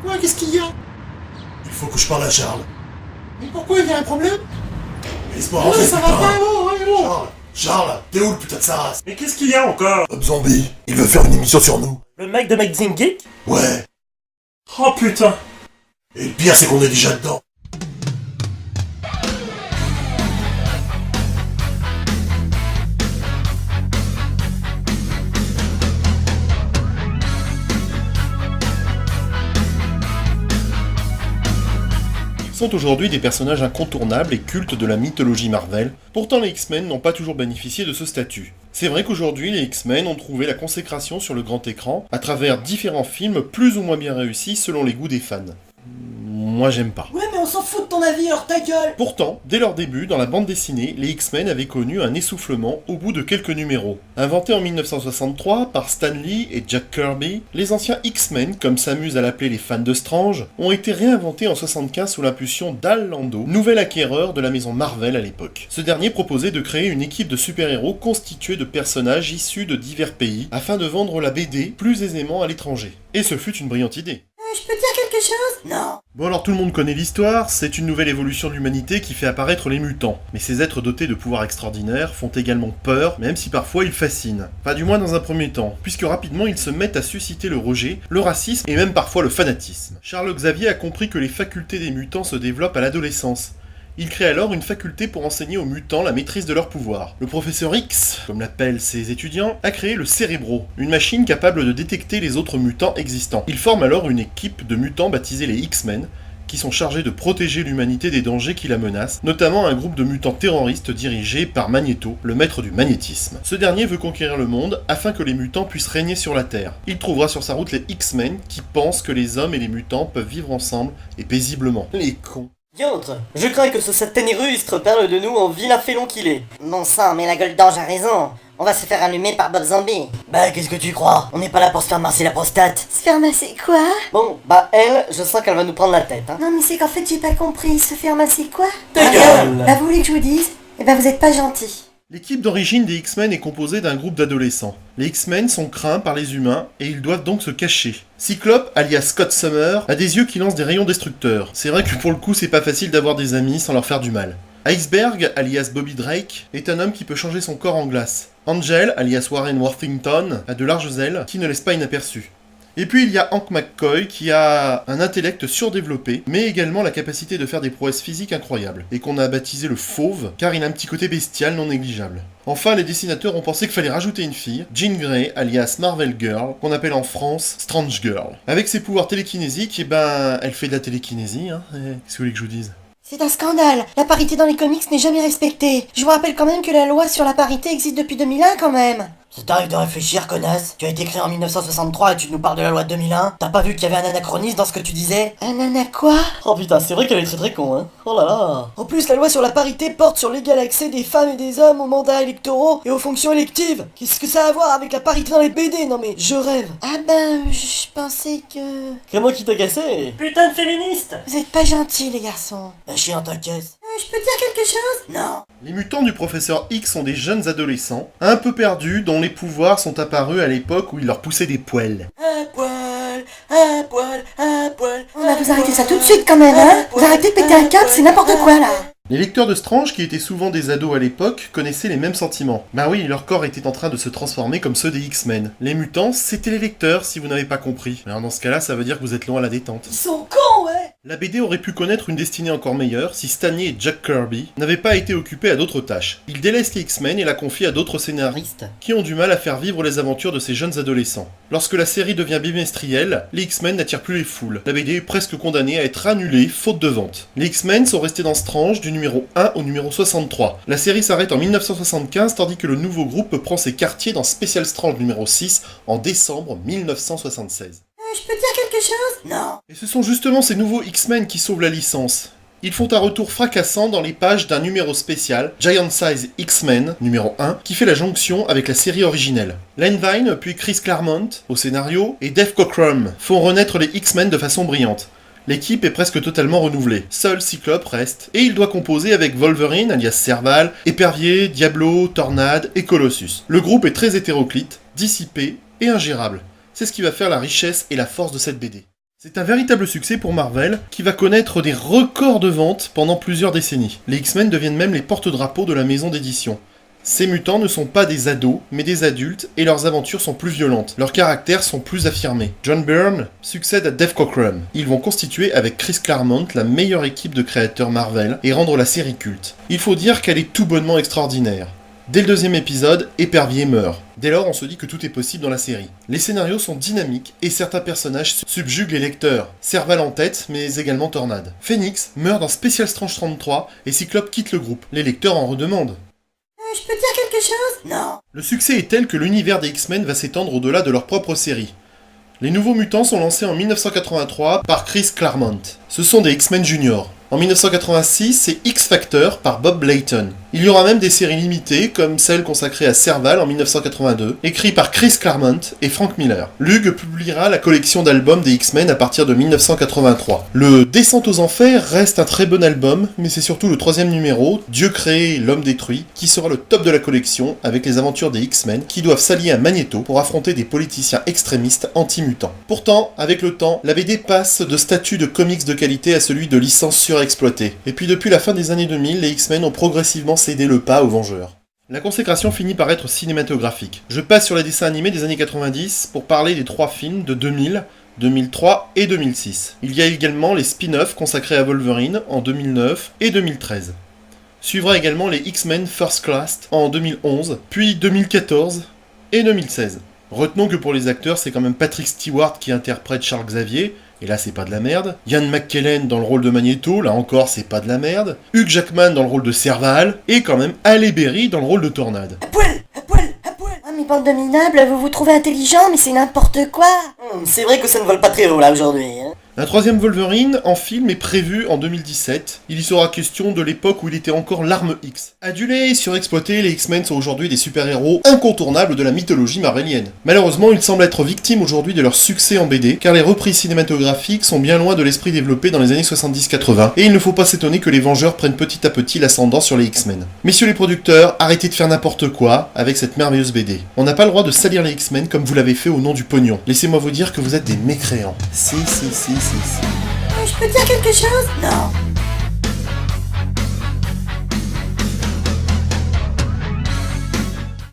Ouais, qu'est-ce qu'il y a? Il faut que je parle à Charles. Mais pourquoi il y a un problème? Laisse-moi Ouais, rentrer, ça va putain. pas, oh, oh. Charles, t'es où le putain de sa race? Mais qu'est-ce qu'il y a encore? Bob Zombie, il veut faire une émission sur nous. Le mec de Magazine Geek? Ouais, Oh putain! et le pire c'est qu'on est déjà dedans. Sont aujourd'hui des personnages incontournables et cultes de la mythologie Marvel, pourtant les X-Men n'ont pas toujours bénéficié de ce statut. C'est vrai qu'aujourd'hui les X-Men ont trouvé la consécration sur le grand écran à travers différents films plus ou moins bien réussis selon les goûts des fans. Moi j'aime pas. Ouais, mais on s'en fout de ton avis, alors ta gueule! Pourtant, dès leur début, dans la bande dessinée, les X-Men avaient connu un essoufflement au bout de quelques numéros. Inventés en 1963 par Stan Lee et Jack Kirby, les anciens X-Men, comme s'amusent à l'appeler les fans de Strange, ont été réinventés en 1975 sous l'impulsion d'Al Lando, nouvel acquéreur de la maison Marvel à l'époque. Ce dernier proposait de créer une équipe de super-héros constituée de personnages issus de divers pays, afin de vendre la BD plus aisément à l'étranger. Et ce fut une brillante idée. Je peux dire quelque chose? Non. Bon alors tout le monde connaît l'histoire, c'est une nouvelle évolution de l'humanité qui fait apparaître les mutants. Mais ces êtres dotés de pouvoirs extraordinaires font également peur, même si parfois ils fascinent. Pas du moins dans un premier temps, puisque rapidement ils se mettent à susciter le rejet, le racisme et même parfois le fanatisme. Charles Xavier a compris que les facultés des mutants se développent à l'adolescence. Il crée alors une faculté pour enseigner aux mutants la maîtrise de leurs pouvoirs. Le professeur X, comme l'appellent ses étudiants, a créé le Cérébro, une machine capable de détecter les autres mutants existants. Il forme alors une équipe de mutants baptisés les X-Men, qui sont chargés de protéger l'humanité des dangers qui la menacent, notamment un groupe de mutants terroristes dirigé par Magneto, le maître du magnétisme. Ce dernier veut conquérir le monde afin que les mutants puissent régner sur la Terre. Il trouvera sur sa route les X-Men qui pensent que les hommes et les mutants peuvent vivre ensemble et paisiblement. Les cons. Diantre, je crains que ce satané rustre parle de nous en vilain félon qu'il est. Bon sang, mais la gueule d'ange a raison. On va se faire allumer par Bob Zombie. Bah, qu'est-ce que tu crois? On n'est pas là pour se faire masser la prostate. Se faire masser quoi? Bon, bah elle, je sens qu'elle va nous prendre la tête, hein. Non mais c'est qu'en fait j'ai pas compris. Se faire masser quoi? Ta gueule! Bah vous voulez que je vous dise? Eh ben vous êtes pas gentil. L'équipe d'origine des X-Men est composée d'un groupe d'adolescents. Les X-Men sont craints par les humains et ils doivent donc se cacher. Cyclope, alias Scott Summer, a des yeux qui lancent des rayons destructeurs. C'est vrai que pour le coup c'est pas facile d'avoir des amis sans leur faire du mal. Iceberg, alias Bobby Drake, est un homme qui peut changer son corps en glace. Angel, alias Warren Worthington, a de larges ailes qui ne laissent pas inaperçues. Et puis il y a Hank McCoy qui a un intellect surdéveloppé, mais également la capacité de faire des prouesses physiques incroyables, et qu'on a baptisé le Fauve, car il a un petit côté bestial non négligeable. Enfin, les dessinateurs ont pensé qu'il fallait rajouter une fille, Jean Grey, alias Marvel Girl, qu'on appelle en France Strange Girl. Avec ses pouvoirs télékinésiques, elle fait de la télékinésie, hein. Qu'est-ce que vous voulez que je vous dise ? C'est un scandale. La parité dans les comics n'est jamais respectée. Je vous rappelle quand même que la loi sur la parité existe depuis 2001 quand même. Ça t'arrive de réfléchir, connasse? Tu as été créé en 1963 et tu nous parles de la loi de 2001? T'as pas vu qu'il y avait un anachronisme dans ce que tu disais? Un ananas quoi? Oh putain, c'est vrai qu'elle est très très con, hein. Oh là là. En plus, la loi sur la parité porte sur l'égal accès des femmes et des hommes aux mandats électoraux et aux fonctions électives. Qu'est-ce que ça a à voir avec la parité dans les BD? Non mais, je rêve. Ah ben, je pensais que... C'est moi qui t'ai cassé. Putain de féministe! Vous êtes pas gentils les garçons. Un chien ta caisse. Je peux dire quelque chose? Non. Les mutants du professeur X sont des jeunes adolescents, un peu perdus, dont les pouvoirs sont apparus à l'époque où il leur poussait des poils. Un poil, un poil, un poil. On va vous arrêter ça tout de suite quand même, hein? Vous arrêtez de péter un câble, c'est n'importe quoi là. Les lecteurs de Strange, qui étaient souvent des ados à l'époque, connaissaient les mêmes sentiments. Bah oui, leur corps était en train de se transformer comme ceux des X-Men. Les mutants, c'était les lecteurs, si vous n'avez pas compris. Alors dans ce cas-là, ça veut dire que vous êtes loin à la détente. Ils sont cons, ouais. La BD aurait pu connaître une destinée encore meilleure si Stan Lee et Jack Kirby n'avaient pas été occupés à d'autres tâches. Ils délaissent les X-Men et la confient à d'autres scénaristes qui ont du mal à faire vivre les aventures de ces jeunes adolescents. Lorsque la série devient bimestrielle, les X-Men n'attirent plus les foules. La BD est presque condamnée à être annulée, faute de vente. Les X-Men sont restés dans Strange du numéro 1 au numéro 63. La série s'arrête en 1975 tandis que le nouveau groupe prend ses quartiers dans Special Strange numéro 6 en décembre 1976. Je peux dire quelque chose? Non. Et ce sont justement ces nouveaux X-Men qui sauvent la licence. Ils font un retour fracassant dans les pages d'un numéro spécial, Giant Size X-Men, numéro 1, qui fait la jonction avec la série originelle. Len Wein, puis Chris Claremont, au scénario, et Dave Cockrum font renaître les X-Men de façon brillante. L'équipe est presque totalement renouvelée. Seul Cyclope reste, et il doit composer avec Wolverine, alias Serval, Épervier, Diablo, Tornade et Colossus. Le groupe est très hétéroclite, dissipé, et ingérable. C'est ce qui va faire la richesse et la force de cette BD. C'est un véritable succès pour Marvel, qui va connaître des records de ventes pendant plusieurs décennies. Les X-Men deviennent même les porte-drapeaux de la maison d'édition. Ces mutants ne sont pas des ados, mais des adultes, et leurs aventures sont plus violentes. Leurs caractères sont plus affirmés. John Byrne succède à Dave Cockrum. Ils vont constituer avec Chris Claremont la meilleure équipe de créateurs Marvel et rendre la série culte. Il faut dire qu'elle est tout bonnement extraordinaire. Dès le deuxième épisode, Épervier meurt. Dès lors, on se dit que tout est possible dans la série. Les scénarios sont dynamiques et certains personnages subjuguent les lecteurs. Serval en tête, mais également Tornade. Phoenix meurt dans Special Strange 33 et Cyclope quitte le groupe. Les lecteurs en redemandent. Je peux dire quelque chose? Non. Le succès est tel que l'univers des X-Men va s'étendre au-delà de leur propre série. Les Nouveaux Mutants sont lancés en 1983 par Chris Claremont. Ce sont des X-Men Junior. En 1986, c'est X-Factor par Bob Layton. Il y aura même des séries limitées, comme celle consacrée à Serval en 1982, écrite par Chris Claremont et Frank Miller. Lug publiera la collection d'albums des X-Men à partir de 1983. Le Descente aux Enfers reste un très bon album, mais c'est surtout le troisième numéro, Dieu créé, l'homme détruit, qui sera le top de la collection, avec les aventures des X-Men qui doivent s'allier à Magneto pour affronter des politiciens extrémistes anti-mutants. Pourtant, avec le temps, la BD passe de statut de comics de qualité à celui de licence surexploitée. Et puis depuis la fin des années 2000, les X-Men ont progressivement cédé le pas aux Vengeurs. La consécration finit par être cinématographique. Je passe sur les dessins animés des années 90 pour parler des 3 films de 2000, 2003 et 2006. Il y a également les spin-offs consacrés à Wolverine en 2009 et 2013. Suivra également les X-Men First Class en 2011, puis 2014 et 2016. Retenons que pour les acteurs, c'est quand même Patrick Stewart qui interprète Charles Xavier, et là c'est pas de la merde. Ian McKellen dans le rôle de Magneto, là encore c'est pas de la merde. Hugh Jackman dans le rôle de Serval, et quand même Halle Berry dans le rôle de Tornade. À poil, à poil, à poil. Ah, mais bande de minables, vous vous trouvez intelligent, mais c'est n'importe quoi. C'est vrai que ça ne vole pas très haut là aujourd'hui. Hein. Un troisième Wolverine en film est prévu en 2017. Il y sera question de l'époque où il était encore l'arme X. Adulés et surexploités, les X-Men sont aujourd'hui des super-héros incontournables de la mythologie marvelienne. Malheureusement, ils semblent être victimes aujourd'hui de leur succès en BD, car les reprises cinématographiques sont bien loin de l'esprit développé dans les années 70-80, et il ne faut pas s'étonner que les Vengeurs prennent petit à petit l'ascendant sur les X-Men. Messieurs les producteurs, arrêtez de faire n'importe quoi avec cette merveilleuse BD. On n'a pas le droit de salir les X-Men comme vous l'avez fait au nom du pognon. Laissez-moi vous dire que vous êtes des mécréants. Si. Je peux dire quelque chose? Non.